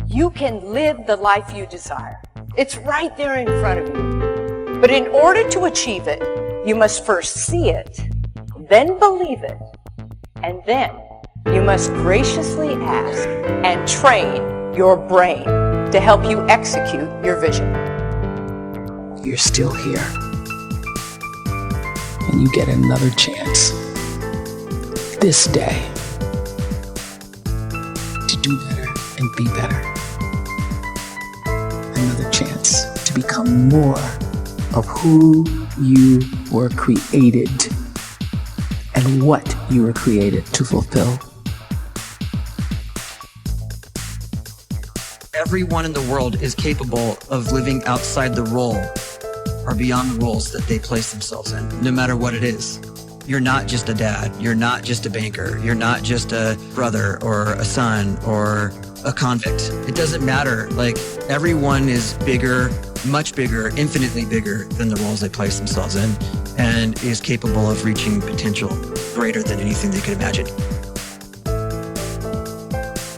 You can live the life you desire. It's right there in front of you. But in order to achieve it, you must first see it, then believe it, and then you must graciously ask and train your brain to help you execute your vision. You're still here, and you get another chance this day to do better and be better. Another chance to become more of who you were created and what you were created to fulfill. Everyone in the world is capable of living outside the role or beyond the roles that they place themselves in, no matter what it is. You're not just a dad, you're not just a banker, you're not just a brother or a son or a convict. It doesn't matter. Like, everyone is bigger, much bigger, infinitely bigger than the roles they place themselves in, and is capable of reaching potential greater than anything they could imagine.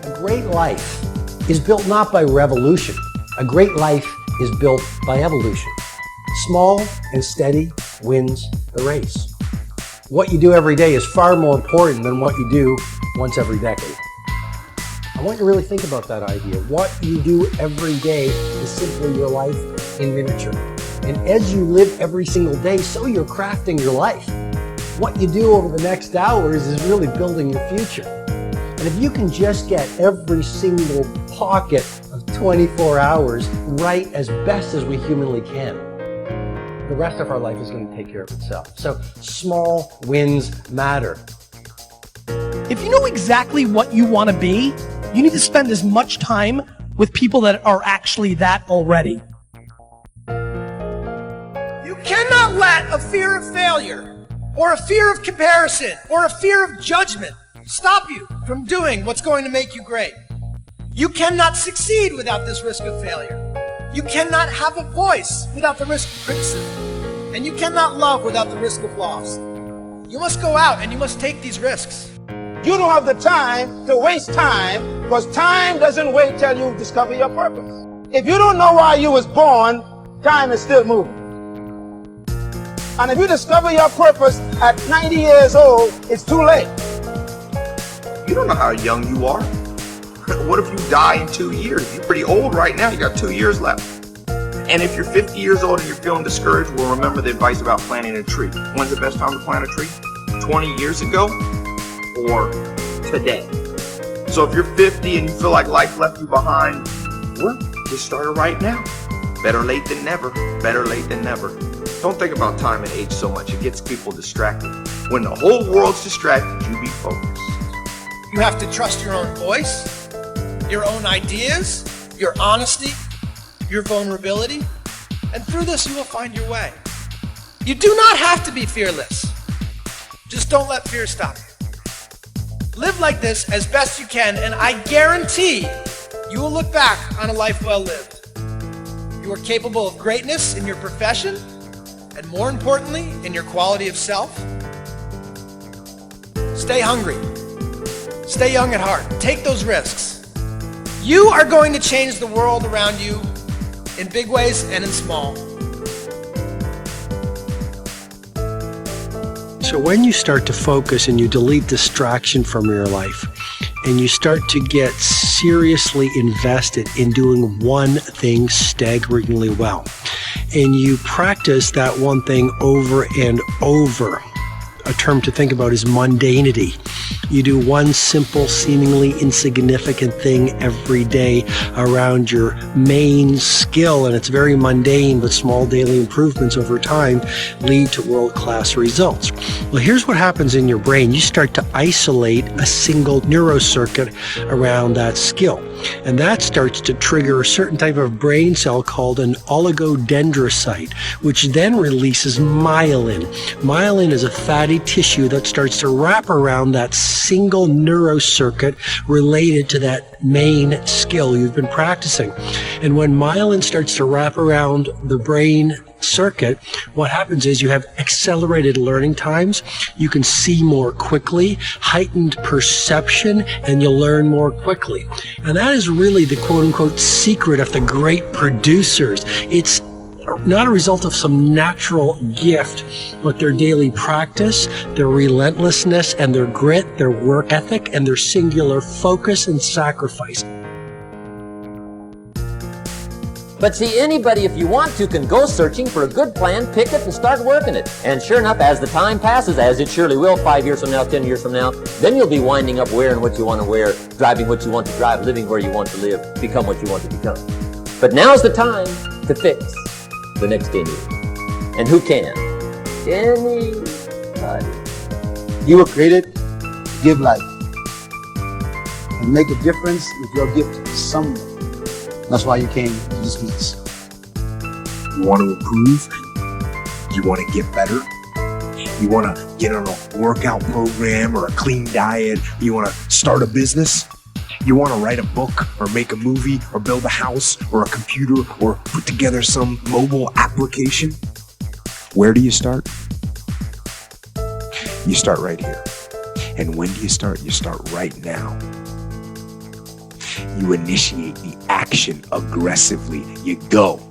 A great life is built not by revolution. A great life is built by evolution. Small and steady wins the race. What you do every day is far more important than what you do once every decade. I want you to really think about that idea. What you do every day is simply your life in miniature. And as you live every single day, so you're crafting your life. What you do over the next hours is really building your future. And if you can just get every single pocket of 24 hours right as best as we humanly can, the rest of our life is going to take care of itself. So small wins matter. If you know exactly what you want to be, you need to spend as much time with people that are actually that already. You cannot let a fear of failure, or a fear of comparison, or a fear of judgment stop you from doing what's going to make you great. You cannot succeed without this risk of failure. You cannot have a voice without the risk of criticism. And you cannot love without the risk of loss. You must go out and you must take these risks. You don't have the time to waste time, because time doesn't wait till you discover your purpose. If you don't know why you was born, time is still moving. And if you discover your purpose at 90 years old, it's too late. You don't know how young you are. What if you die in 2 years? You're pretty old right now. You got 2 years left. And if you're 50 years old and you're feeling discouraged, well, remember the advice about planting a tree. When's the best time to plant a tree? 20 years ago or today? So if you're 50 and you feel like life left you behind, well, get started right now. Better late than never. Better late than never. Don't think about time and age so much. It gets people distracted. When the whole world's distracted, you be focused. You have to trust your own voice, your own ideas, your honesty, your vulnerability, and through this you will find your way. You do not have to be fearless. Just don't let fear stop you. Live like this as best you can, and I guarantee you will look back on a life well lived. You are capable of greatness in your profession, and more importantly, in your quality of self. Stay hungry. Stay young at heart. Take those risks. You are going to change the world around you in big ways and in small. So when you start to focus and you delete distraction from your life, and you start to get seriously invested in doing one thing staggeringly well, and you practice that one thing over and over, a term to think about is mundanity. You do one simple, seemingly insignificant thing every day around your main skill, and it's very mundane, but small daily improvements over time lead to world-class results. Well, here's what happens in your brain. You start to isolate a single neurocircuit around that skill, and that starts to trigger a certain type of brain cell called an oligodendrocyte, which then releases myelin. Myelin is a fatty tissue that starts to wrap around that single neurocircuit related to that main skill you've been practicing. And when myelin starts to wrap around the brain circuit, what happens is you have accelerated learning times. You can see more quickly, heightened perception, and you'll learn more quickly. And that is really the quote-unquote secret of the great producers. It's not a result of some natural gift, but their daily practice, their relentlessness, and their grit, their work ethic, and their singular focus and sacrifice. But see, anybody, if you want to, can go searching for a good plan, pick it, and start working it. And sure enough, as the time passes, as it surely will, 5 years from now, 10 years from now, then you'll be winding up wearing what you want to wear, driving what you want to drive, living where you want to live, become what you want to become. But now's the time to fix the next 10 years. And who can? Anybody. You were created to give life and make a difference with your gift to someone. That's why you came to this place. You want to improve? You want to get better? You want to get on a workout program or a clean diet? You want to start a business? You want to write a book or make a movie or build a house or a computer or put together some mobile application? Where do you start? You start right here. And when do you start? You start right now. You initiate the action aggressively. You go.